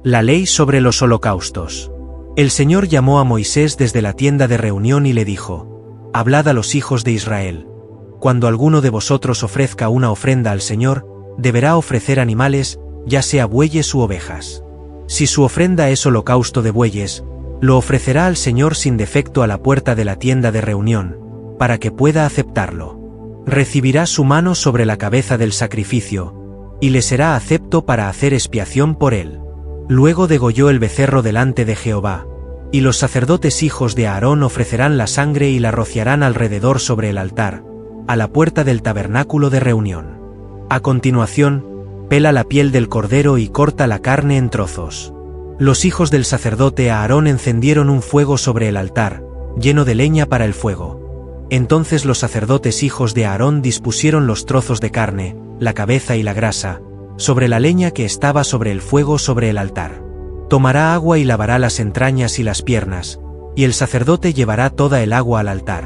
La ley sobre los holocaustos. El Señor llamó a Moisés desde la tienda de reunión y le dijo: Hablad a los hijos de Israel. Cuando alguno de vosotros ofrezca una ofrenda al Señor, deberá ofrecer animales, ya sea bueyes u ovejas. Si su ofrenda es holocausto de bueyes, lo ofrecerá al Señor sin defecto a la puerta de la tienda de reunión, para que pueda aceptarlo. Recibirá su mano sobre la cabeza del sacrificio, y le será acepto para hacer expiación por él. Luego degolló el becerro delante de Jehová, y los sacerdotes hijos de Aarón ofrecerán la sangre y la rociarán alrededor sobre el altar, a la puerta del tabernáculo de reunión. A continuación, pela la piel del cordero y corta la carne en trozos. Los hijos del sacerdote Aarón encendieron un fuego sobre el altar, lleno de leña para el fuego. Entonces los sacerdotes hijos de Aarón dispusieron los trozos de carne, la cabeza y la grasa, sobre la leña que estaba sobre el fuego sobre el altar. Tomará agua y lavará las entrañas y las piernas, y el sacerdote llevará toda el agua al altar.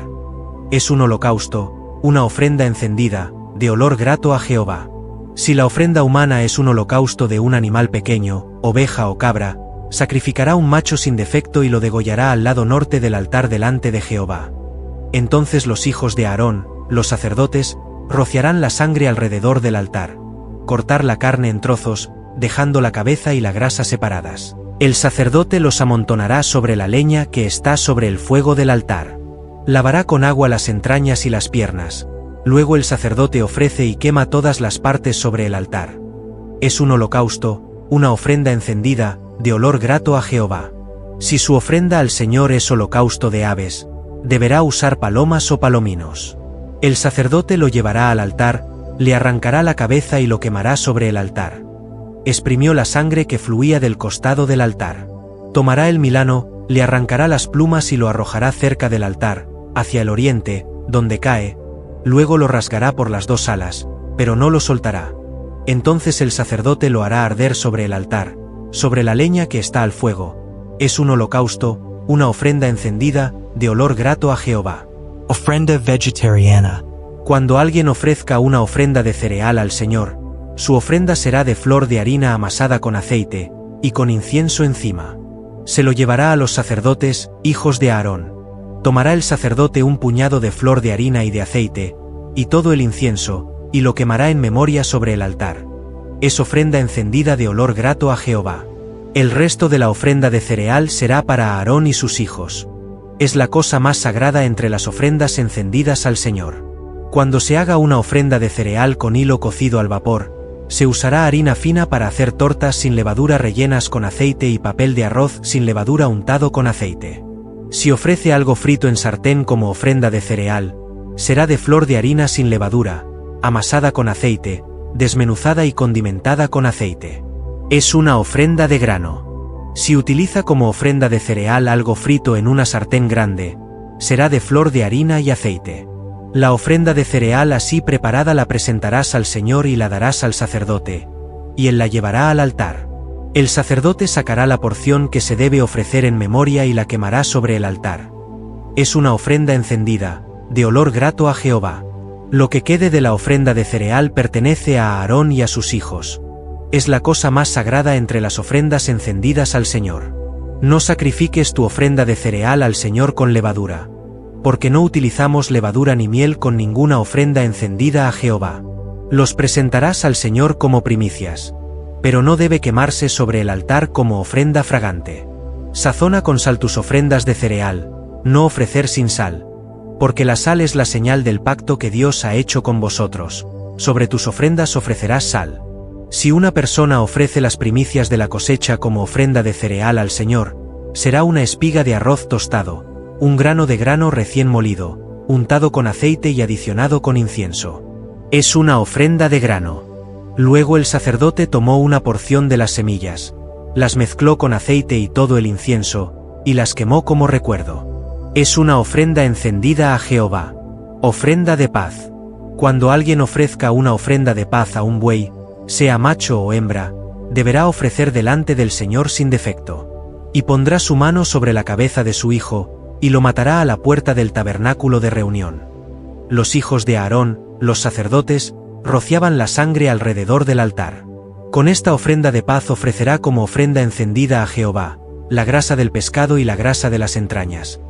Es un holocausto, una ofrenda encendida, de olor grato a Jehová. Si la ofrenda humana es un holocausto de un animal pequeño, oveja o cabra, sacrificará un macho sin defecto y lo degollará al lado norte del altar delante de Jehová. Entonces los hijos de Aarón, los sacerdotes, rociarán la sangre alrededor del altar. Cortar la carne en trozos, dejando la cabeza y la grasa separadas. El sacerdote los amontonará sobre la leña que está sobre el fuego del altar. Lavará con agua las entrañas y las piernas. Luego el sacerdote ofrece y quema todas las partes sobre el altar. Es un holocausto, una ofrenda encendida, de olor grato a Jehová. Si su ofrenda al Señor es holocausto de aves, deberá usar palomas o palominos. El sacerdote lo llevará al altar, le arrancará la cabeza y lo quemará sobre el altar. Exprimió la sangre que fluía del costado del altar. Tomará el milano, le arrancará las plumas y lo arrojará cerca del altar, hacia el oriente, donde cae. Luego lo rasgará por las dos alas, pero no lo soltará. Entonces el sacerdote lo hará arder sobre el altar, sobre la leña que está al fuego. Es un holocausto, una ofrenda encendida, de olor grato a Jehová. Ofrenda vegetariana. Cuando alguien ofrezca una ofrenda de cereal al Señor, su ofrenda será de flor de harina amasada con aceite, y con incienso encima. Se lo llevará a los sacerdotes, hijos de Aarón. Tomará el sacerdote un puñado de flor de harina y de aceite, y todo el incienso, y lo quemará en memoria sobre el altar. Es ofrenda encendida de olor grato a Jehová. El resto de la ofrenda de cereal será para Aarón y sus hijos. Es la cosa más sagrada entre las ofrendas encendidas al Señor. Cuando se haga una ofrenda de cereal con hilo cocido al vapor, se usará harina fina para hacer tortas sin levadura rellenas con aceite y papel de arroz sin levadura untado con aceite. Si ofrece algo frito en sartén como ofrenda de cereal, será de flor de harina sin levadura, amasada con aceite, desmenuzada y condimentada con aceite. Es una ofrenda de grano. Si utiliza como ofrenda de cereal algo frito en una sartén grande, será de flor de harina y aceite. La ofrenda de cereal así preparada la presentarás al Señor y la darás al sacerdote, y él la llevará al altar. El sacerdote sacará la porción que se debe ofrecer en memoria y la quemará sobre el altar. Es una ofrenda encendida, de olor grato a Jehová. Lo que quede de la ofrenda de cereal pertenece a Aarón y a sus hijos. Es la cosa más sagrada entre las ofrendas encendidas al Señor. No sacrifiques tu ofrenda de cereal al Señor con levadura, porque no utilizamos levadura ni miel con ninguna ofrenda encendida a Jehová. Los presentarás al Señor como primicias, pero no debe quemarse sobre el altar como ofrenda fragante. Sazona con sal tus ofrendas de cereal, no ofrecer sin sal, porque la sal es la señal del pacto que Dios ha hecho con vosotros. Sobre tus ofrendas ofrecerás sal. Si una persona ofrece las primicias de la cosecha como ofrenda de cereal al Señor, será una espiga de arroz tostado, un grano de grano recién molido, untado con aceite y adicionado con incienso. Es una ofrenda de grano. Luego el sacerdote tomó una porción de las semillas, las mezcló con aceite y todo el incienso, y las quemó como recuerdo. Es una ofrenda encendida a Jehová. Ofrenda de paz. Cuando alguien ofrezca una ofrenda de paz a un buey, sea macho o hembra, deberá ofrecer delante del Señor sin defecto. Y pondrá su mano sobre la cabeza de su hijo, y lo matará a la puerta del tabernáculo de reunión. Los hijos de Aarón, los sacerdotes, rociaban la sangre alrededor del altar. Con esta ofrenda de paz ofrecerá como ofrenda encendida a Jehová, la grasa del pescado y la grasa de las entrañas.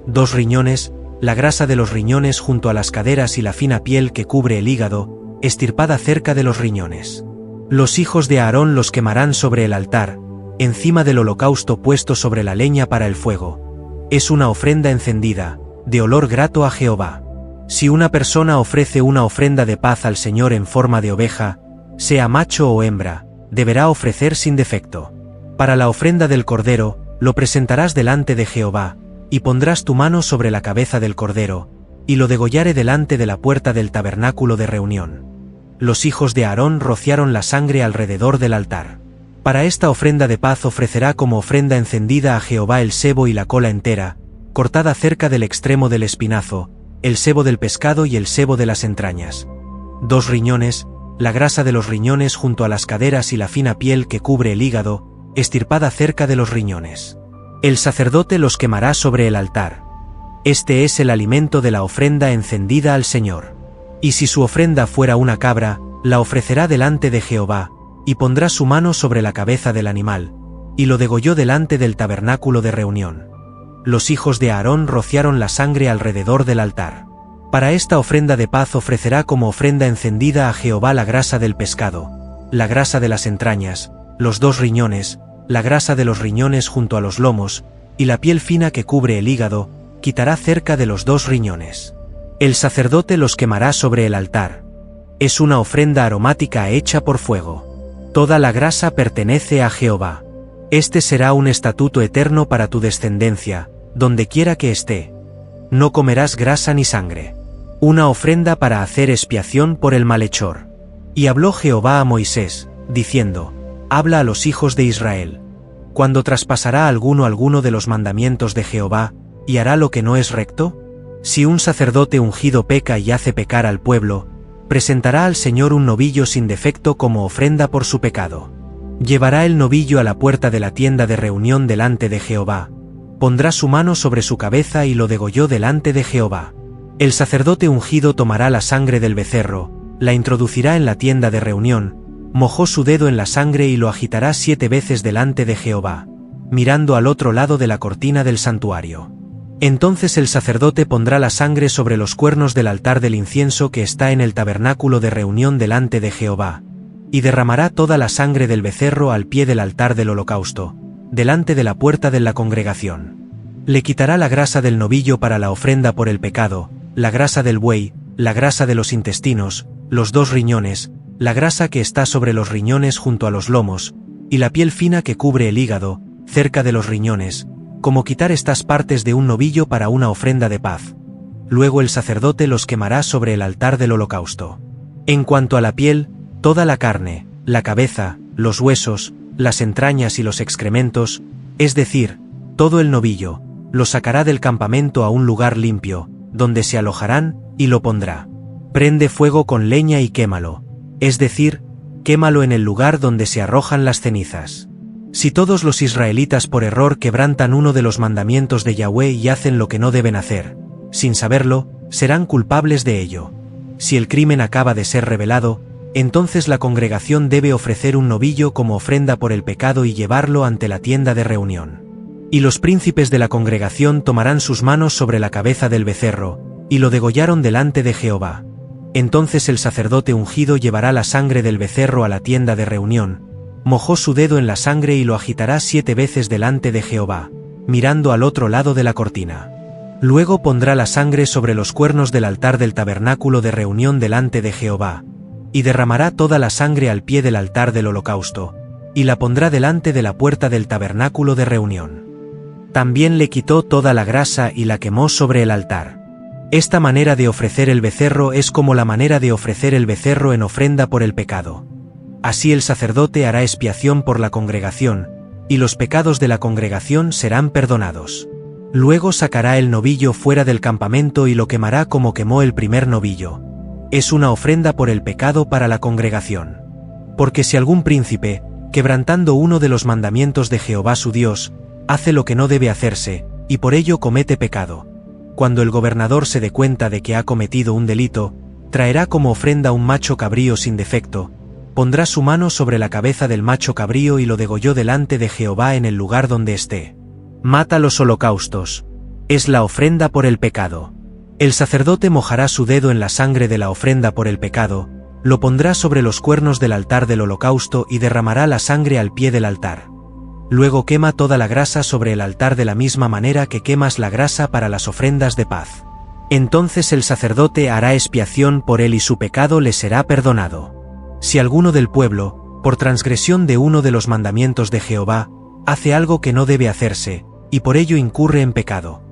2 riñones, la grasa de los riñones junto a las caderas y la fina piel que cubre el hígado, estirpada cerca de los riñones. Los hijos de Aarón los quemarán sobre el altar, encima del holocausto puesto sobre la leña para el fuego. Es una ofrenda encendida, de olor grato a Jehová. Si una persona ofrece una ofrenda de paz al Señor en forma de oveja, sea macho o hembra, deberá ofrecer sin defecto. Para la ofrenda del cordero, lo presentarás delante de Jehová, y pondrás tu mano sobre la cabeza del cordero, y lo degollare delante de la puerta del tabernáculo de reunión. Los hijos de Aarón rociaron la sangre alrededor del altar. Para esta ofrenda de paz ofrecerá como ofrenda encendida a Jehová el sebo y la cola entera, cortada cerca del extremo del espinazo, el sebo del pescado y el sebo de las entrañas. 2 riñones, la grasa de los riñones junto a las caderas y la fina piel que cubre el hígado, estirpada cerca de los riñones. El sacerdote los quemará sobre el altar. Este es el alimento de la ofrenda encendida al Señor. Y si su ofrenda fuera una cabra, la ofrecerá delante de Jehová, y pondrá su mano sobre la cabeza del animal, y lo degolló delante del tabernáculo de reunión. Los hijos de Aarón rociaron la sangre alrededor del altar. Para esta ofrenda de paz ofrecerá como ofrenda encendida a Jehová la grasa del pescado, la grasa de las entrañas, los 2 riñones, la grasa de los riñones junto a los lomos, y la piel fina que cubre el hígado, quitará cerca de los 2 riñones. El sacerdote los quemará sobre el altar. Es una ofrenda aromática hecha por fuego. Toda la grasa pertenece a Jehová. Este será un estatuto eterno para tu descendencia, donde quiera que esté. No comerás grasa ni sangre. Una ofrenda para hacer expiación por el malhechor. Y habló Jehová a Moisés, diciendo: Habla a los hijos de Israel. Cuando traspasará alguno de los mandamientos de Jehová, y hará lo que no es recto, si un sacerdote ungido peca y hace pecar al pueblo, presentará al Señor un novillo sin defecto como ofrenda por su pecado. Llevará el novillo a la puerta de la tienda de reunión delante de Jehová, pondrá su mano sobre su cabeza y lo degolló delante de Jehová. El sacerdote ungido tomará la sangre del becerro, la introducirá en la tienda de reunión, mojó su dedo en la sangre y lo agitará 7 veces delante de Jehová, mirando al otro lado de la cortina del santuario. Entonces el sacerdote pondrá la sangre sobre los cuernos del altar del incienso que está en el tabernáculo de reunión delante de Jehová, y derramará toda la sangre del becerro al pie del altar del holocausto, delante de la puerta de la congregación. Le quitará la grasa del novillo para la ofrenda por el pecado, la grasa del buey, la grasa de los intestinos, los 2 riñones, la grasa que está sobre los riñones junto a los lomos, y la piel fina que cubre el hígado, cerca de los riñones, como quitar estas partes de un novillo para una ofrenda de paz. Luego el sacerdote los quemará sobre el altar del holocausto. En cuanto a la piel, toda la carne, la cabeza, los huesos, las entrañas y los excrementos, es decir, todo el novillo, lo sacará del campamento a un lugar limpio, donde se alojarán, y lo pondrá. Prende fuego con leña y quémalo, es decir, quémalo en el lugar donde se arrojan las cenizas. Si todos los israelitas por error quebrantan uno de los mandamientos de Yahweh y hacen lo que no deben hacer, sin saberlo, serán culpables de ello. Si el crimen acaba de ser revelado, entonces la congregación debe ofrecer un novillo como ofrenda por el pecado y llevarlo ante la tienda de reunión. Y los príncipes de la congregación tomarán sus manos sobre la cabeza del becerro, y lo degollaron delante de Jehová. Entonces el sacerdote ungido llevará la sangre del becerro a la tienda de reunión, mojó su dedo en la sangre y lo agitará 7 veces delante de Jehová, mirando al otro lado de la cortina. Luego pondrá la sangre sobre los cuernos del altar del tabernáculo de reunión delante de Jehová, y derramará toda la sangre al pie del altar del holocausto, y la pondrá delante de la puerta del tabernáculo de reunión. También le quitó toda la grasa y la quemó sobre el altar. Esta manera de ofrecer el becerro es como la manera de ofrecer el becerro en ofrenda por el pecado. Así el sacerdote hará expiación por la congregación, y los pecados de la congregación serán perdonados. Luego sacará el novillo fuera del campamento y lo quemará como quemó el primer novillo. Es una ofrenda por el pecado para la congregación. Porque si algún príncipe, quebrantando uno de los mandamientos de Jehová su Dios, hace lo que no debe hacerse, y por ello comete pecado, cuando el gobernador se dé cuenta de que ha cometido un delito, traerá como ofrenda un macho cabrío sin defecto, pondrá su mano sobre la cabeza del macho cabrío y lo degolló delante de Jehová en el lugar donde esté. Mata los holocaustos. Es la ofrenda por el pecado. El sacerdote mojará su dedo en la sangre de la ofrenda por el pecado, lo pondrá sobre los cuernos del altar del holocausto y derramará la sangre al pie del altar. Luego quema toda la grasa sobre el altar de la misma manera que quemas la grasa para las ofrendas de paz. Entonces el sacerdote hará expiación por él y su pecado le será perdonado. Si alguno del pueblo, por transgresión de uno de los mandamientos de Jehová, hace algo que no debe hacerse, y por ello incurre en pecado,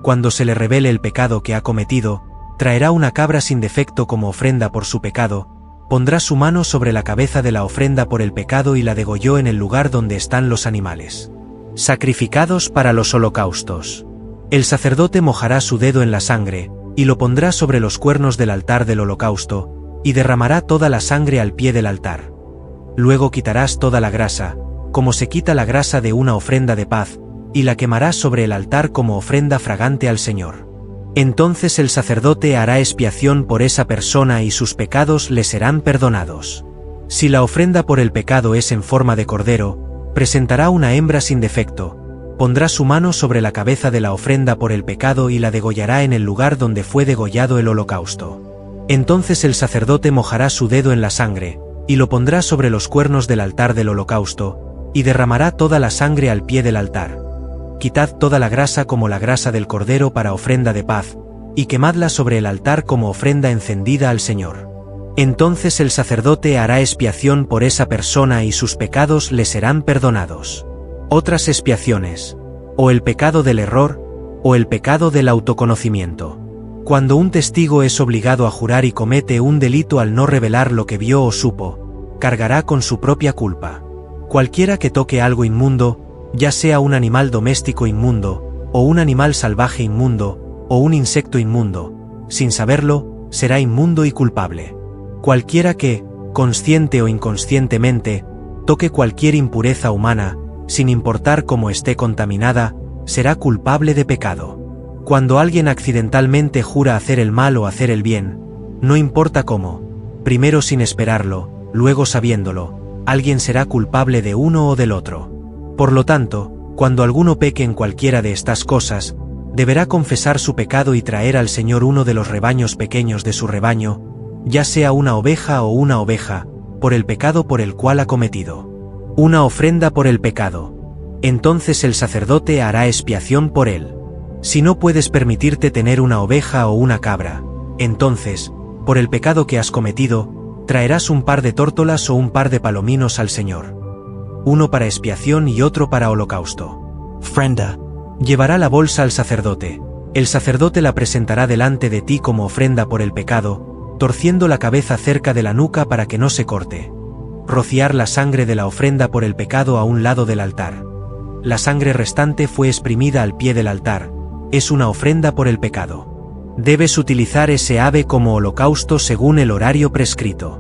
cuando se le revele el pecado que ha cometido, traerá una cabra sin defecto como ofrenda por su pecado, pondrá su mano sobre la cabeza de la ofrenda por el pecado y la degolló en el lugar donde están los animales sacrificados para los holocaustos. El sacerdote mojará su dedo en la sangre, y lo pondrá sobre los cuernos del altar del holocausto, y derramará toda la sangre al pie del altar. Luego quitarás toda la grasa, como se quita la grasa de una ofrenda de paz, y la quemarás sobre el altar como ofrenda fragante al Señor. Entonces el sacerdote hará expiación por esa persona y sus pecados le serán perdonados. Si la ofrenda por el pecado es en forma de cordero, presentará una hembra sin defecto, pondrá su mano sobre la cabeza de la ofrenda por el pecado y la degollará en el lugar donde fue degollado el holocausto. Entonces el sacerdote mojará su dedo en la sangre, y lo pondrá sobre los cuernos del altar del holocausto, y derramará toda la sangre al pie del altar. Quitad toda la grasa como la grasa del cordero para ofrenda de paz, y quemadla sobre el altar como ofrenda encendida al Señor. Entonces el sacerdote hará expiación por esa persona y sus pecados le serán perdonados. Otras expiaciones, o el pecado del error, o el pecado del autoconocimiento. Cuando un testigo es obligado a jurar y comete un delito al no revelar lo que vio o supo, cargará con su propia culpa. Cualquiera que toque algo inmundo, ya sea un animal doméstico inmundo, o un animal salvaje inmundo, o un insecto inmundo, sin saberlo, será inmundo y culpable. Cualquiera que, consciente o inconscientemente, toque cualquier impureza humana, sin importar cómo esté contaminada, será culpable de pecado. Cuando alguien accidentalmente jura hacer el mal o hacer el bien, no importa cómo, primero sin esperarlo, luego sabiéndolo, alguien será culpable de uno o del otro. Por lo tanto, cuando alguno peque en cualquiera de estas cosas, deberá confesar su pecado y traer al Señor uno de los rebaños pequeños de su rebaño, ya sea una oveja o una oveja, por el pecado por el cual ha cometido. Una ofrenda por el pecado. Entonces el sacerdote hará expiación por él. Si no puedes permitirte tener una oveja o una cabra, entonces, por el pecado que has cometido, traerás un par de tórtolas o un par de palominos al Señor. Uno para expiación y otro para holocausto. Ofrenda. Llevará la bolsa al sacerdote. El sacerdote la presentará delante de ti como ofrenda por el pecado, torciendo la cabeza cerca de la nuca para que no se corte. Rociar la sangre de la ofrenda por el pecado a un lado del altar. La sangre restante fue exprimida al pie del altar. Es una ofrenda por el pecado. Debes utilizar ese ave como holocausto según el horario prescrito.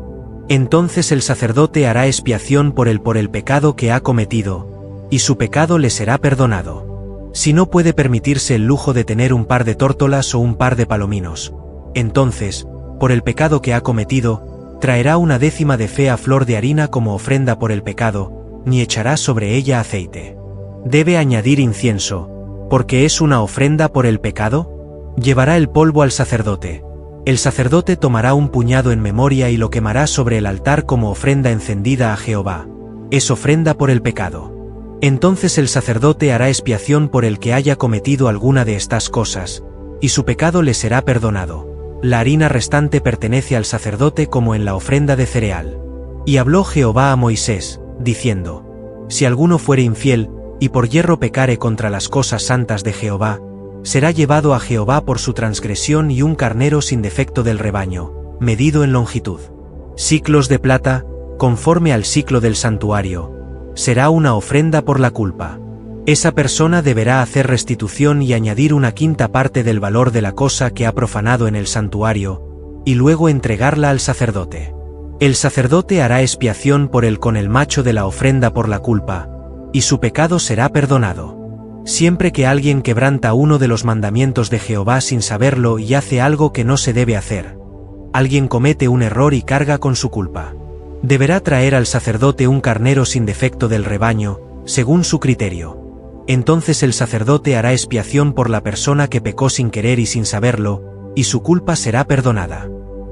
Entonces el sacerdote hará expiación por el pecado que ha cometido, y su pecado le será perdonado. Si no puede permitirse el lujo de tener un par de tórtolas o un par de palominos, entonces, por el pecado que ha cometido, traerá una décima de fea flor de harina como ofrenda por el pecado, ni echará sobre ella aceite. Debe añadir incienso, porque es una ofrenda por el pecado. Llevará el polvo al sacerdote. El sacerdote tomará un puñado en memoria y lo quemará sobre el altar como ofrenda encendida a Jehová. Es ofrenda por el pecado. Entonces el sacerdote hará expiación por el que haya cometido alguna de estas cosas, y su pecado le será perdonado. La harina restante pertenece al sacerdote como en la ofrenda de cereal. Y habló Jehová a Moisés, diciendo: Si alguno fuere infiel, y por yerro pecare contra las cosas santas de Jehová, será llevado a Jehová por su transgresión y un carnero sin defecto del rebaño, medido en longitud. Siclos de plata, conforme al siclo del santuario, será una ofrenda por la culpa. Esa persona deberá hacer restitución y añadir una quinta parte del valor de la cosa que ha profanado en el santuario, y luego entregarla al sacerdote. El sacerdote hará expiación por él con el macho de la ofrenda por la culpa, y su pecado será perdonado. Siempre que alguien quebranta uno de los mandamientos de Jehová sin saberlo y hace algo que no se debe hacer, alguien comete un error y carga con su culpa. Deberá traer al sacerdote un carnero sin defecto del rebaño, según su criterio. Entonces el sacerdote hará expiación por la persona que pecó sin querer y sin saberlo, y su culpa será perdonada.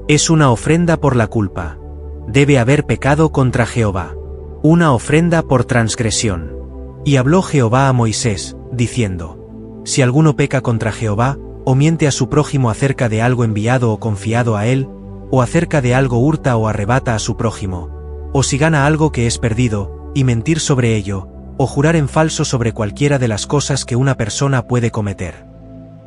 Es una ofrenda por la culpa. Debe haber pecado contra Jehová. Una ofrenda por transgresión. Y habló Jehová a Moisés, diciendo: Si alguno peca contra Jehová, o miente a su prójimo acerca de algo enviado o confiado a él, o acerca de algo hurta o arrebata a su prójimo, o si gana algo que es perdido, y mentir sobre ello, o jurar en falso sobre cualquiera de las cosas que una persona puede cometer.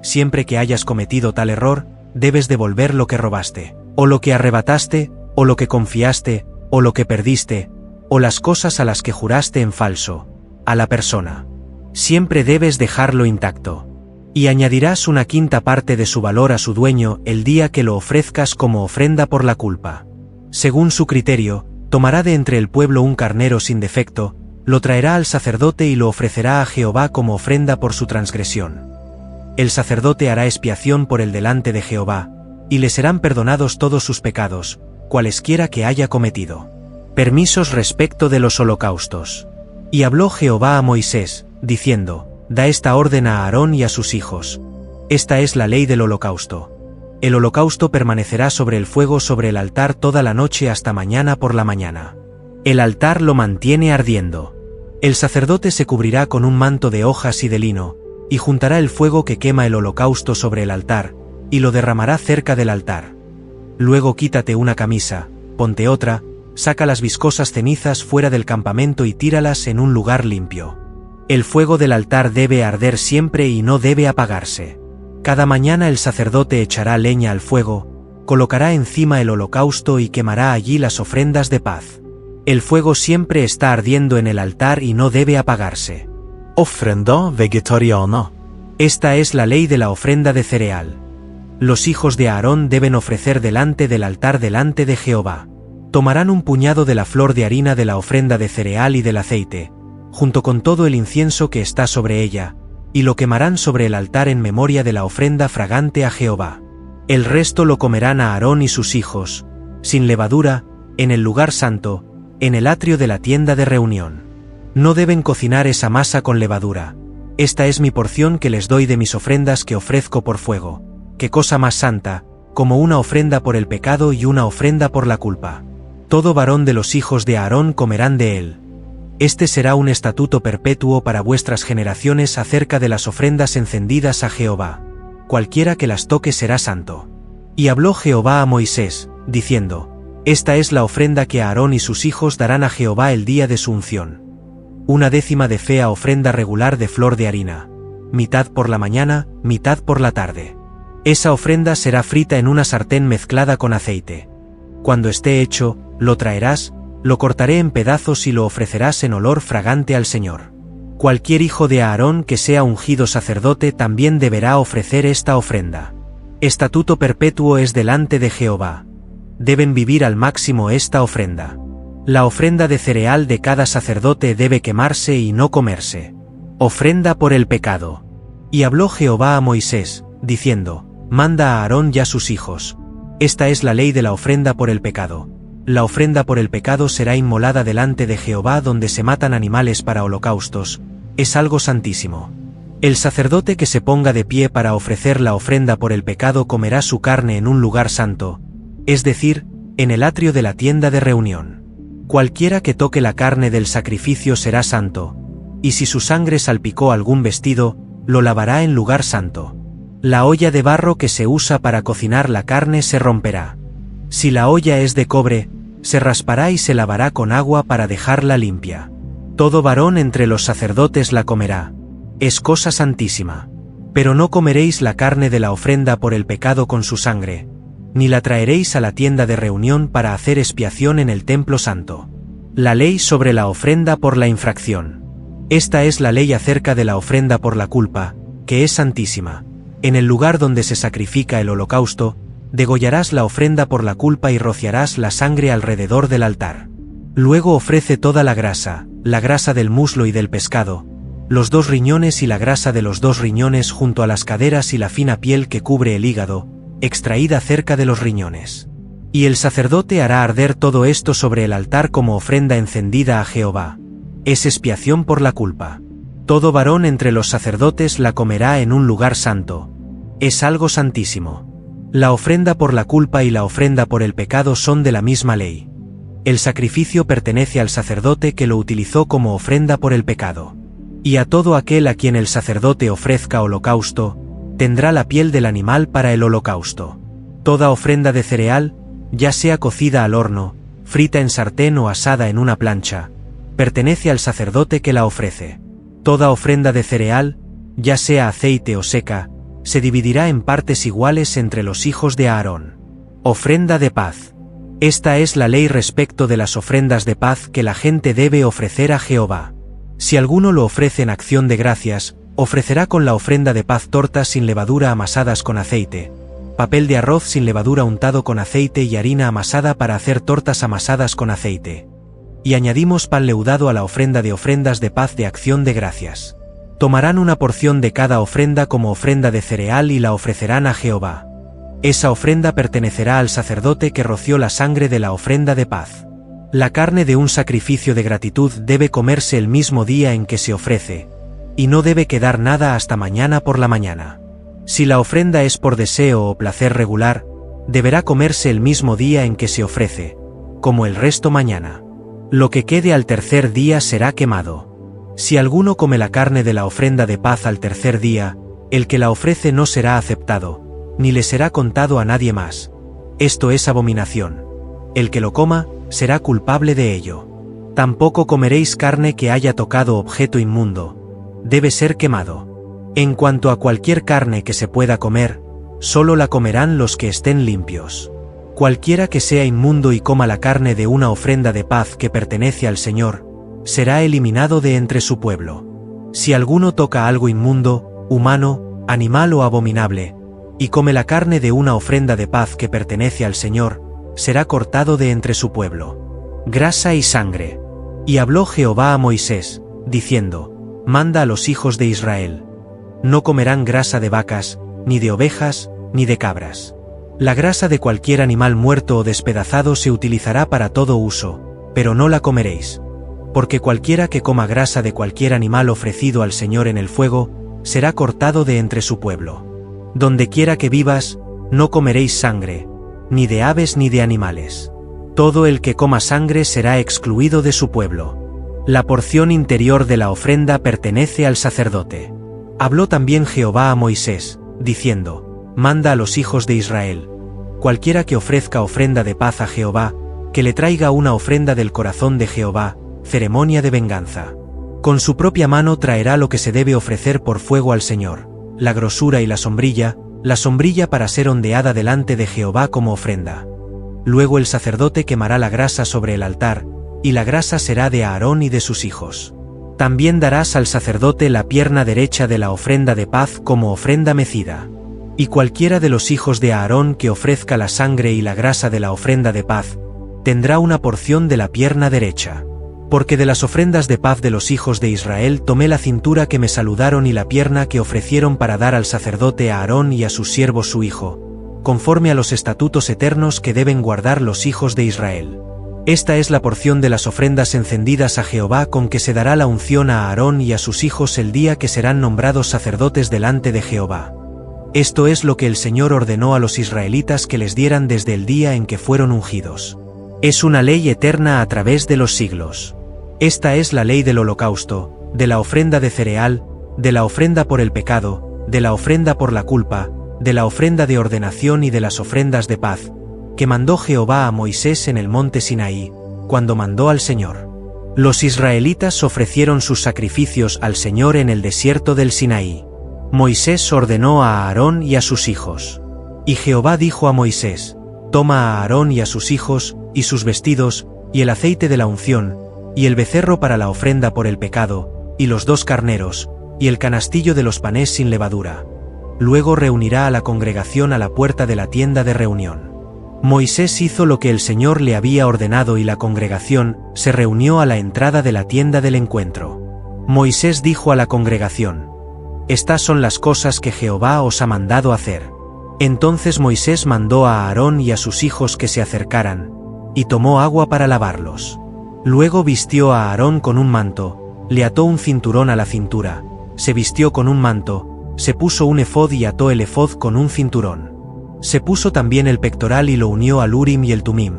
Siempre que hayas cometido tal error, debes devolver lo que robaste, o lo que arrebataste, o lo que confiaste, o lo que perdiste, o las cosas a las que juraste en falso, a la persona. Siempre debes dejarlo intacto. Y añadirás una quinta parte de su valor a su dueño el día que lo ofrezcas como ofrenda por la culpa. Según su criterio, tomará de entre el pueblo un carnero sin defecto, lo traerá al sacerdote y lo ofrecerá a Jehová como ofrenda por su transgresión. El sacerdote hará expiación por él delante de Jehová, y le serán perdonados todos sus pecados, cualesquiera que haya cometido. Permisos respecto de los holocaustos. Y habló Jehová a Moisés, diciendo: Da esta orden a Aarón y a sus hijos. Esta es la ley del holocausto. El holocausto permanecerá sobre el fuego sobre el altar toda la noche hasta mañana por la mañana. El altar lo mantiene ardiendo. El sacerdote se cubrirá con un manto de hojas y de lino, y juntará el fuego que quema el holocausto sobre el altar, y lo derramará cerca del altar. Luego quítate una camisa, ponte otra, saca las viscosas cenizas fuera del campamento y tíralas en un lugar limpio. El fuego del altar debe arder siempre y no debe apagarse. Cada mañana el sacerdote echará leña al fuego, colocará encima el holocausto y quemará allí las ofrendas de paz. El fuego siempre está ardiendo en el altar y no debe apagarse. Ofrenda vegetariana. Esta es la ley de la ofrenda de cereal. Los hijos de Aarón deben ofrecer delante del altar delante de Jehová. Tomarán un puñado de la flor de harina de la ofrenda de cereal y del aceite, junto con todo el incienso que está sobre ella, y lo quemarán sobre el altar en memoria de la ofrenda fragante a Jehová. El resto lo comerán a Aarón y sus hijos, sin levadura, en el lugar santo, en el atrio de la tienda de reunión. No deben cocinar esa masa con levadura. Esta es mi porción que les doy de mis ofrendas que ofrezco por fuego. Qué cosa más santa, como una ofrenda por el pecado y una ofrenda por la culpa. Todo varón de los hijos de Aarón comerán de él. Este será un estatuto perpetuo para vuestras generaciones acerca de las ofrendas encendidas a Jehová. Cualquiera que las toque será santo. Y habló Jehová a Moisés, diciendo: Esta es la ofrenda que Aarón y sus hijos darán a Jehová el día de su unción. 1/10 de fea ofrenda regular de flor de harina. Mitad por la mañana, mitad por la tarde. Esa ofrenda será frita en una sartén mezclada con aceite. Cuando esté hecho, lo traerás, lo cortaré en pedazos y lo ofrecerás en olor fragante al Señor. Cualquier hijo de Aarón que sea ungido sacerdote también deberá ofrecer esta ofrenda. Estatuto perpetuo es delante de Jehová. Deben vivir al máximo esta ofrenda. La ofrenda de cereal de cada sacerdote debe quemarse y no comerse. Ofrenda por el pecado. Y habló Jehová a Moisés, diciendo: Manda a Aarón y a sus hijos. Esta es la ley de la ofrenda por el pecado. La ofrenda por el pecado será inmolada delante de Jehová donde se matan animales para holocaustos. Es algo santísimo. El sacerdote que se ponga de pie para ofrecer la ofrenda por el pecado comerá su carne en un lugar santo, es decir, en el atrio de la tienda de reunión. Cualquiera que toque la carne del sacrificio será santo, y si su sangre salpicó algún vestido, lo lavará en lugar santo. La olla de barro que se usa para cocinar la carne se romperá. Si la olla es de cobre, se raspará y se lavará con agua para dejarla limpia. Todo varón entre los sacerdotes la comerá. Es cosa santísima. Pero no comeréis la carne de la ofrenda por el pecado con su sangre, ni la traeréis a la tienda de reunión para hacer expiación en el templo santo. La ley sobre la ofrenda por la infracción. Esta es la ley acerca de la ofrenda por la culpa, que es santísima. En el lugar donde se sacrifica el holocausto, degollarás la ofrenda por la culpa y rociarás la sangre alrededor del altar. Luego ofrece toda la grasa del muslo y del pescado, los 2 riñones y la grasa de los 2 riñones junto a las caderas y la fina piel que cubre el hígado, extraída cerca de los riñones. Y el sacerdote hará arder todo esto sobre el altar como ofrenda encendida a Jehová. Es expiación por la culpa. Todo varón entre los sacerdotes la comerá en un lugar santo. Es algo santísimo. La ofrenda por la culpa y la ofrenda por el pecado son de la misma ley. El sacrificio pertenece al sacerdote que lo utilizó como ofrenda por el pecado. Y a todo aquel a quien el sacerdote ofrezca holocausto, tendrá la piel del animal para el holocausto. Toda ofrenda de cereal, ya sea cocida al horno, frita en sartén o asada en una plancha, pertenece al sacerdote que la ofrece. Toda ofrenda de cereal, ya sea aceite o seca, se dividirá en partes iguales entre los hijos de Aarón. Ofrenda de paz. Esta es la ley respecto de las ofrendas de paz que la gente debe ofrecer a Jehová. Si alguno lo ofrece en acción de gracias, ofrecerá con la ofrenda de paz tortas sin levadura amasadas con aceite, papel de arroz sin levadura untado con aceite y harina amasada para hacer tortas amasadas con aceite. Y añadimos pan leudado a la ofrenda de ofrendas de paz de acción de gracias. Tomarán una porción de cada ofrenda como ofrenda de cereal y la ofrecerán a Jehová. Esa ofrenda pertenecerá al sacerdote que roció la sangre de la ofrenda de paz. La carne de un sacrificio de gratitud debe comerse el mismo día en que se ofrece, y no debe quedar nada hasta mañana por la mañana. Si la ofrenda es por deseo o placer regular, deberá comerse el mismo día en que se ofrece, como el resto mañana. Lo que quede al tercer día será quemado. Si alguno come la carne de la ofrenda de paz al tercer día, el que la ofrece no será aceptado, ni le será contado a nadie más. Esto es abominación. El que lo coma, será culpable de ello. Tampoco comeréis carne que haya tocado objeto inmundo. Debe ser quemado. En cuanto a cualquier carne que se pueda comer, solo la comerán los que estén limpios. Cualquiera que sea inmundo y coma la carne de una ofrenda de paz que pertenece al Señor, será eliminado de entre su pueblo. Si alguno toca algo inmundo, humano, animal o abominable, y come la carne de una ofrenda de paz que pertenece al Señor, será cortado de entre su pueblo. Grasa y sangre. Y habló Jehová a Moisés, diciendo: Manda a los hijos de Israel. No comerán grasa de vacas, ni de ovejas, ni de cabras. La grasa de cualquier animal muerto o despedazado se utilizará para todo uso, pero no la comeréis. Porque cualquiera que coma grasa de cualquier animal ofrecido al Señor en el fuego, será cortado de entre su pueblo. Donde quiera que vivas, no comeréis sangre, ni de aves ni de animales. Todo el que coma sangre será excluido de su pueblo. La porción interior de la ofrenda pertenece al sacerdote. Habló también Jehová a Moisés, diciendo: Manda a los hijos de Israel. Cualquiera que ofrezca ofrenda de paz a Jehová, que le traiga una ofrenda del corazón de Jehová, ceremonia de venganza. Con su propia mano traerá lo que se debe ofrecer por fuego al Señor, la grosura y la sombrilla para ser ondeada delante de Jehová como ofrenda. Luego el sacerdote quemará la grasa sobre el altar, y la grasa será de Aarón y de sus hijos. También darás al sacerdote la pierna derecha de la ofrenda de paz como ofrenda mecida. Y cualquiera de los hijos de Aarón que ofrezca la sangre y la grasa de la ofrenda de paz, tendrá una porción de la pierna derecha. Porque de las ofrendas de paz de los hijos de Israel tomé la cintura que me saludaron y la pierna que ofrecieron para dar al sacerdote a Aarón y a sus siervos su hijo, conforme a los estatutos eternos que deben guardar los hijos de Israel. Esta es la porción de las ofrendas encendidas a Jehová con que se dará la unción a Aarón y a sus hijos el día que serán nombrados sacerdotes delante de Jehová. Esto es lo que el Señor ordenó a los israelitas que les dieran desde el día en que fueron ungidos. Es una ley eterna a través de los siglos. Esta es la ley del holocausto, de la ofrenda de cereal, de la ofrenda por el pecado, de la ofrenda por la culpa, de la ofrenda de ordenación y de las ofrendas de paz, que mandó Jehová a Moisés en el monte Sinaí, cuando mandó al Señor. Los israelitas ofrecieron sus sacrificios al Señor en el desierto del Sinaí. Moisés ordenó a Aarón y a sus hijos. Y Jehová dijo a Moisés: Toma a Aarón y a sus hijos, y sus vestidos, y el aceite de la unción, y el becerro para la ofrenda por el pecado, y los 2 carneros, y el canastillo de los panes sin levadura. Luego reunirá a la congregación a la puerta de la tienda de reunión. Moisés hizo lo que el Señor le había ordenado y la congregación se reunió a la entrada de la tienda del encuentro. Moisés dijo a la congregación: Estas son las cosas que Jehová os ha mandado hacer. Entonces Moisés mandó a Aarón y a sus hijos que se acercaran, y tomó agua para lavarlos. Luego vistió a Aarón con un manto, le ató un cinturón a la cintura, se vistió con un manto, se puso un efod y ató el efod con un cinturón. Se puso también el pectoral y lo unió al Urim y el Tumim,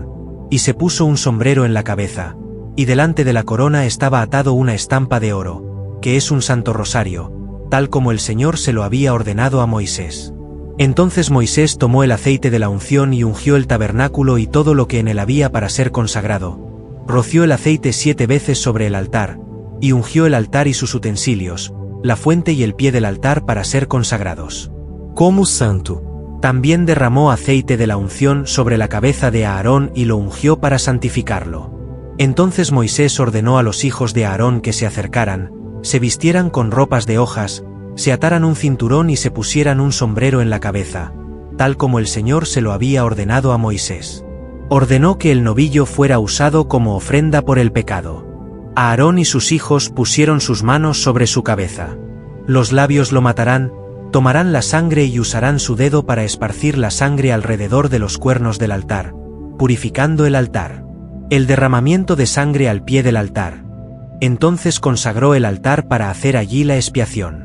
y se puso un sombrero en la cabeza, y delante de la corona estaba atado una estampa de oro, que es un santo rosario, tal como el Señor se lo había ordenado a Moisés. Entonces Moisés tomó el aceite de la unción y ungió el tabernáculo y todo lo que en él había para ser consagrado. Roció el aceite 7 veces sobre el altar, y ungió el altar y sus utensilios, la fuente y el pie del altar para ser consagrados. Como santo. También derramó aceite de la unción sobre la cabeza de Aarón y lo ungió para santificarlo. Entonces Moisés ordenó a los hijos de Aarón que se acercaran, se vistieran con ropas de hojas, se ataran un cinturón y se pusieran un sombrero en la cabeza, tal como el Señor se lo había ordenado a Moisés. Ordenó que el novillo fuera usado como ofrenda por el pecado. Aarón y sus hijos pusieron sus manos sobre su cabeza. Los labios lo matarán, tomarán la sangre y usarán su dedo para esparcir la sangre alrededor de los cuernos del altar, purificando el altar. El derramamiento de sangre al pie del altar. Entonces consagró el altar para hacer allí la expiación.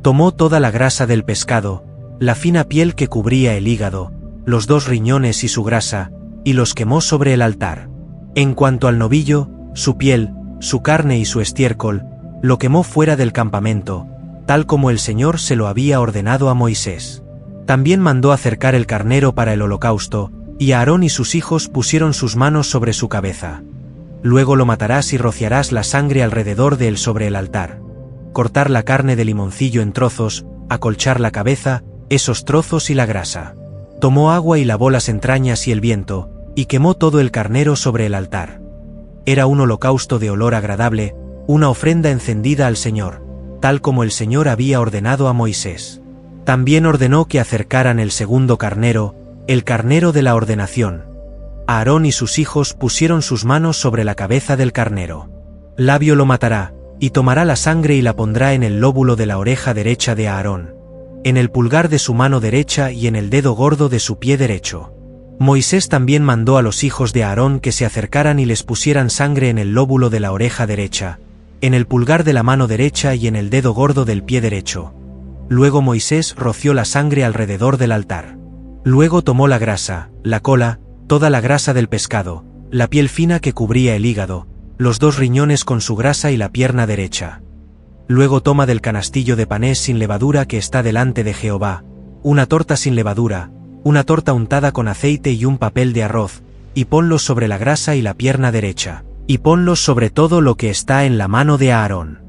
Tomó toda la grasa del pescado, la fina piel que cubría el hígado, los 2 riñones y su grasa, y los quemó sobre el altar. En cuanto al novillo, su piel, su carne y su estiércol, lo quemó fuera del campamento, tal como el Señor se lo había ordenado a Moisés. También mandó acercar el carnero para el holocausto, y Aarón y sus hijos pusieron sus manos sobre su cabeza. Luego lo matarás y rociarás la sangre alrededor de él sobre el altar. Cortar la carne de limoncillo en trozos, acolchar la cabeza, esos trozos y la grasa. Tomó agua y lavó las entrañas y el viento, y quemó todo el carnero sobre el altar. Era un holocausto de olor agradable, una ofrenda encendida al Señor, tal como el Señor había ordenado a Moisés. También ordenó que acercaran el segundo carnero, el carnero de la ordenación. Aarón y sus hijos pusieron sus manos sobre la cabeza del carnero. Labio lo matará, y tomará la sangre y la pondrá en el lóbulo de la oreja derecha de Aarón, en el pulgar de su mano derecha y en el dedo gordo de su pie derecho. Moisés también mandó a los hijos de Aarón que se acercaran y les pusieran sangre en el lóbulo de la oreja derecha, en el pulgar de la mano derecha y en el dedo gordo del pie derecho. Luego Moisés roció la sangre alrededor del altar. Luego tomó la grasa, la cola, toda la grasa del pescado, la piel fina que cubría el hígado, los 2 riñones con su grasa y la pierna derecha. Luego toma del canastillo de panés sin levadura que está delante de Jehová, una torta sin levadura, una torta untada con aceite y un papel de arroz, y ponlos sobre la grasa y la pierna derecha, y ponlos sobre todo lo que está en la mano de Aarón,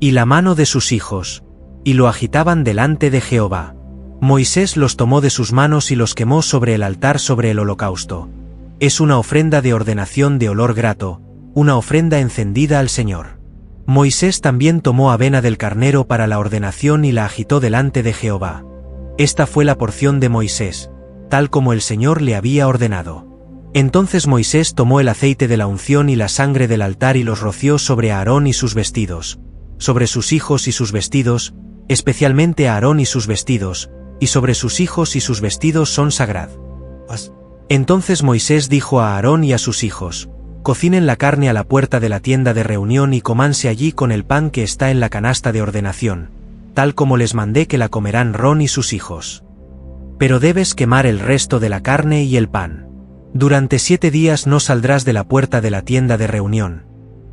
y la mano de sus hijos, y lo agitaban delante de Jehová. Moisés los tomó de sus manos y los quemó sobre el altar sobre el holocausto. Es una ofrenda de ordenación de olor grato, una ofrenda encendida al Señor. Moisés también tomó avena del carnero para la ordenación y la agitó delante de Jehová. Esta fue la porción de Moisés, tal como el Señor le había ordenado. Entonces Moisés tomó el aceite de la unción y la sangre del altar y los roció sobre Aarón y sus vestidos, sobre sus hijos y sus vestidos, especialmente Aarón y sus vestidos, y sobre sus hijos y sus vestidos son sagrados. Entonces Moisés dijo a Aarón y a sus hijos: cocinen la carne a la puerta de la tienda de reunión y comanse allí con el pan que está en la canasta de ordenación, tal como les mandé que la comerán Ron y sus hijos. Pero debes quemar el resto de la carne y el pan. Durante 7 días no saldrás de la puerta de la tienda de reunión,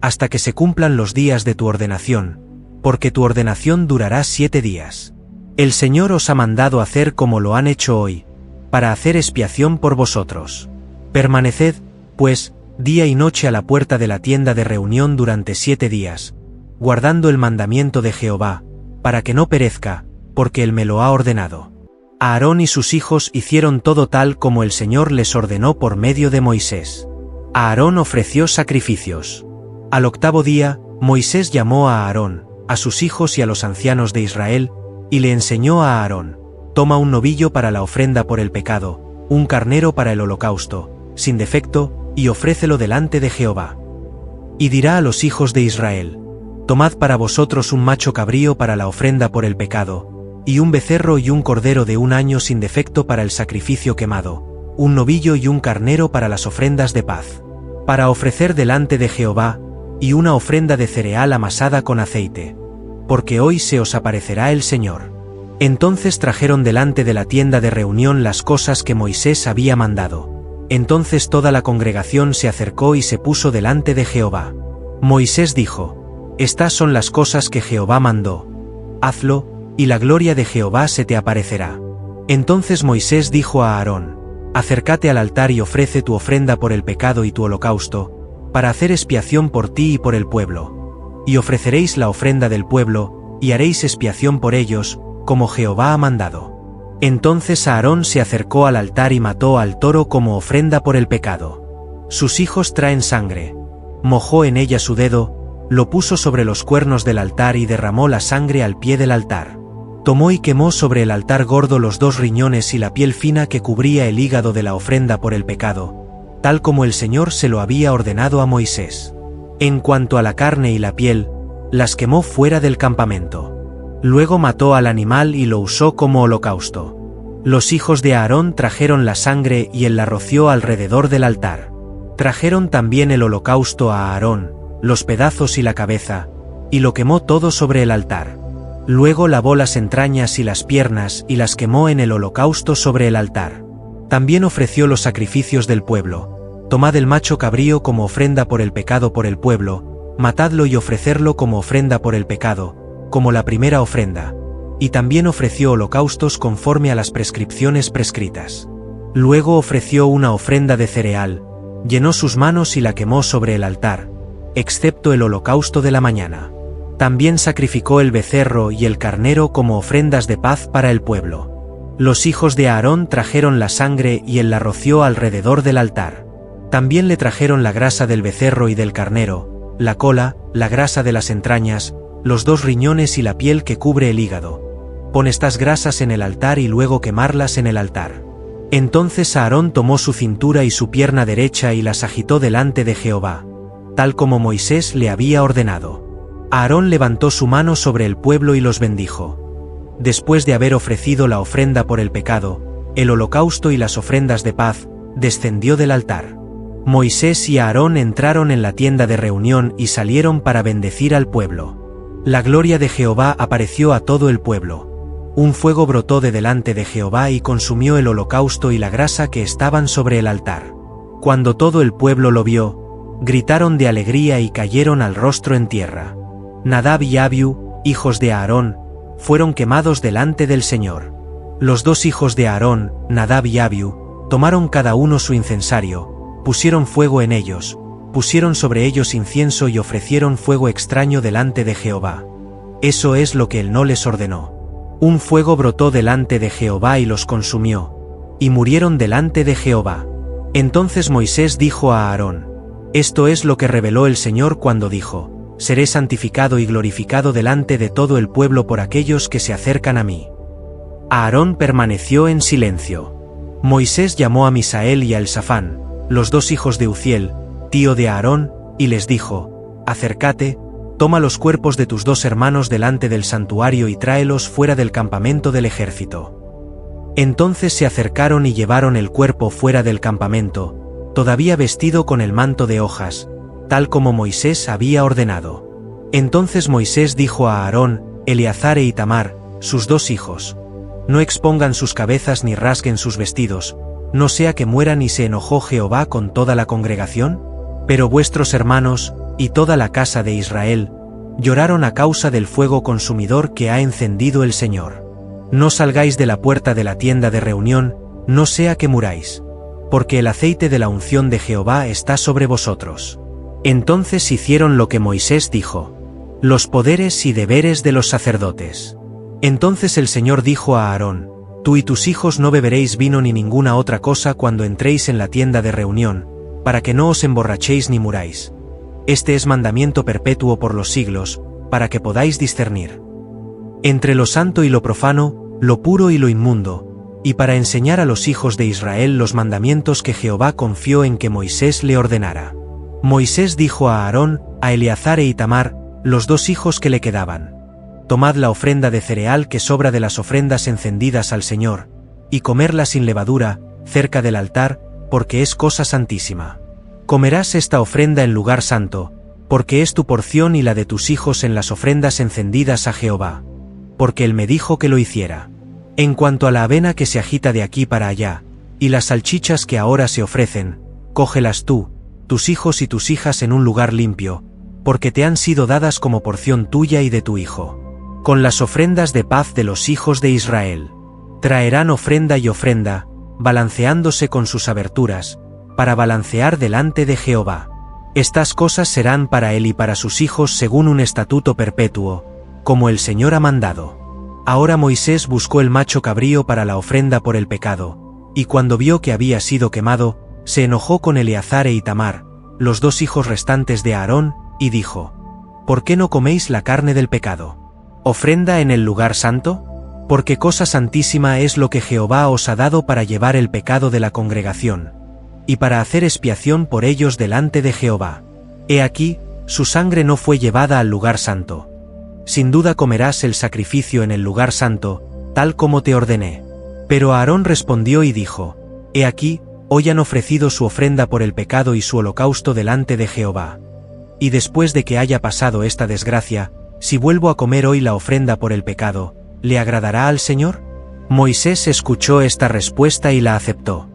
hasta que se cumplan los días de tu ordenación, porque tu ordenación durará 7 días. El Señor os ha mandado hacer como lo han hecho hoy, para hacer expiación por vosotros. Permaneced, pues, día y noche a la puerta de la tienda de reunión durante 7 días, guardando el mandamiento de Jehová, para que no perezca, porque Él me lo ha ordenado. Aarón y sus hijos hicieron todo tal como el Señor les ordenó por medio de Moisés. Aarón ofreció sacrificios. Al 8º día, Moisés llamó a Aarón, a sus hijos y a los ancianos de Israel, y le enseñó a Aarón: toma un novillo para la ofrenda por el pecado, un carnero para el holocausto, sin defecto, y ofrécelo delante de Jehová. Y dirá a los hijos de Israel: tomad para vosotros un macho cabrío para la ofrenda por el pecado, y un becerro y un cordero de 1 año sin defecto para el sacrificio quemado, un novillo y un carnero para las ofrendas de paz, para ofrecer delante de Jehová, y una ofrenda de cereal amasada con aceite, porque hoy se os aparecerá el Señor. Entonces trajeron delante de la tienda de reunión las cosas que Moisés había mandado. Entonces toda la congregación se acercó y se puso delante de Jehová. Moisés dijo: Estas son las cosas que Jehová mandó. Hazlo, y la gloria de Jehová se te aparecerá. Entonces Moisés dijo a Aarón: Acércate al altar y ofrece tu ofrenda por el pecado y tu holocausto, para hacer expiación por ti y por el pueblo. Y ofreceréis la ofrenda del pueblo, y haréis expiación por ellos, como Jehová ha mandado. Entonces Aarón se acercó al altar y mató al toro como ofrenda por el pecado. Sus hijos traen sangre. Mojó en ella su dedo, lo puso sobre los cuernos del altar y derramó la sangre al pie del altar. Tomó y quemó sobre el altar gordo los 2 riñones y la piel fina que cubría el hígado de la ofrenda por el pecado, tal como el Señor se lo había ordenado a Moisés. En cuanto a la carne y la piel, las quemó fuera del campamento. Luego mató al animal y lo usó como holocausto. Los hijos de Aarón trajeron la sangre y él la roció alrededor del altar. Trajeron también el holocausto a Aarón, los pedazos y la cabeza, y lo quemó todo sobre el altar. Luego lavó las entrañas y las piernas y las quemó en el holocausto sobre el altar. También ofreció los sacrificios del pueblo. Tomad el macho cabrío como ofrenda por el pecado por el pueblo, matadlo y ofrecerlo como ofrenda por el pecado, como la primera ofrenda, y también ofreció holocaustos conforme a las prescripciones prescritas. Luego ofreció una ofrenda de cereal, llenó sus manos y la quemó sobre el altar, excepto el holocausto de la mañana. También sacrificó el becerro y el carnero como ofrendas de paz para el pueblo. Los hijos de Aarón trajeron la sangre y él la roció alrededor del altar. También le trajeron la grasa del becerro y del carnero, la cola, la grasa de las entrañas, los 2 riñones y la piel que cubre el hígado. Pon estas grasas en el altar y luego quemarlas en el altar. Entonces Aarón tomó su cintura y su pierna derecha y las agitó delante de Jehová, tal como Moisés le había ordenado. Aarón levantó su mano sobre el pueblo y los bendijo. Después de haber ofrecido la ofrenda por el pecado, el holocausto y las ofrendas de paz, descendió del altar. Moisés y Aarón entraron en la tienda de reunión y salieron para bendecir al pueblo. La gloria de Jehová apareció a todo el pueblo. Un fuego brotó de delante de Jehová y consumió el holocausto y la grasa que estaban sobre el altar. Cuando todo el pueblo lo vio, gritaron de alegría y cayeron al rostro en tierra. Nadab y Abiú, hijos de Aarón, fueron quemados delante del Señor. Los 2 hijos de Aarón, Nadab y Abiú, tomaron cada uno su incensario, pusieron fuego en ellos, pusieron sobre ellos incienso y ofrecieron fuego extraño delante de Jehová. Eso es lo que él no les ordenó. Un fuego brotó delante de Jehová y los consumió, y murieron delante de Jehová. Entonces Moisés dijo a Aarón: Esto es lo que reveló el Señor cuando dijo: Seré santificado y glorificado delante de todo el pueblo por aquellos que se acercan a mí. Aarón permaneció en silencio. Moisés llamó a Misael y a Elsafán, los 2 hijos de Uziel, tío de Aarón, y les dijo: Acércate, toma los cuerpos de tus 2 hermanos delante del santuario y tráelos fuera del campamento del ejército. Entonces se acercaron y llevaron el cuerpo fuera del campamento, todavía vestido con el manto de hojas, tal como Moisés había ordenado. Entonces Moisés dijo a Aarón, Eleazar e Itamar, sus 2 hijos: No expongan sus cabezas ni rasguen sus vestidos, no sea que mueran. Y se enojó Jehová con toda la congregación. Pero vuestros hermanos, y toda la casa de Israel, lloraron a causa del fuego consumidor que ha encendido el Señor. No salgáis de la puerta de la tienda de reunión, no sea que muráis, porque el aceite de la unción de Jehová está sobre vosotros. Entonces hicieron lo que Moisés dijo: los poderes y deberes de los sacerdotes. Entonces el Señor dijo a Aarón: Tú y tus hijos no beberéis vino ni ninguna otra cosa cuando entréis en la tienda de reunión, para que no os emborrachéis ni muráis. Este es mandamiento perpetuo por los siglos, para que podáis discernir entre lo santo y lo profano, lo puro y lo inmundo, y para enseñar a los hijos de Israel los mandamientos que Jehová confió en que Moisés le ordenara. Moisés dijo a Aarón, a Eleazar e Itamar, los 2 hijos que le quedaban: tomad la ofrenda de cereal que sobra de las ofrendas encendidas al Señor, y comerla sin levadura, cerca del altar, porque es cosa santísima. Comerás esta ofrenda en lugar santo, porque es tu porción y la de tus hijos en las ofrendas encendidas a Jehová. Porque él me dijo que lo hiciera. En cuanto a la avena que se agita de aquí para allá, y las salchichas que ahora se ofrecen, cógelas tú, tus hijos y tus hijas en un lugar limpio, porque te han sido dadas como porción tuya y de tu hijo. Con las ofrendas de paz de los hijos de Israel. Traerán ofrenda y ofrenda, balanceándose con sus aberturas, para balancear delante de Jehová. Estas cosas serán para él y para sus hijos según un estatuto perpetuo, como el Señor ha mandado. Ahora Moisés buscó el macho cabrío para la ofrenda por el pecado, y cuando vio que había sido quemado, se enojó con Eleazar e Itamar, los dos hijos restantes de Aarón, y dijo: ¿Por qué no coméis la carne del pecado? ¿Ofrenda en el lugar santo? Porque cosa santísima es lo que Jehová os ha dado para llevar el pecado de la congregación, y para hacer expiación por ellos delante de Jehová. He aquí, su sangre no fue llevada al lugar santo. Sin duda comerás el sacrificio en el lugar santo, tal como te ordené. Pero Aarón respondió y dijo: He aquí, hoy han ofrecido su ofrenda por el pecado y su holocausto delante de Jehová. Y después de que haya pasado esta desgracia, si vuelvo a comer hoy la ofrenda por el pecado, ¿le agradará al Señor? Moisés escuchó esta respuesta y la aceptó.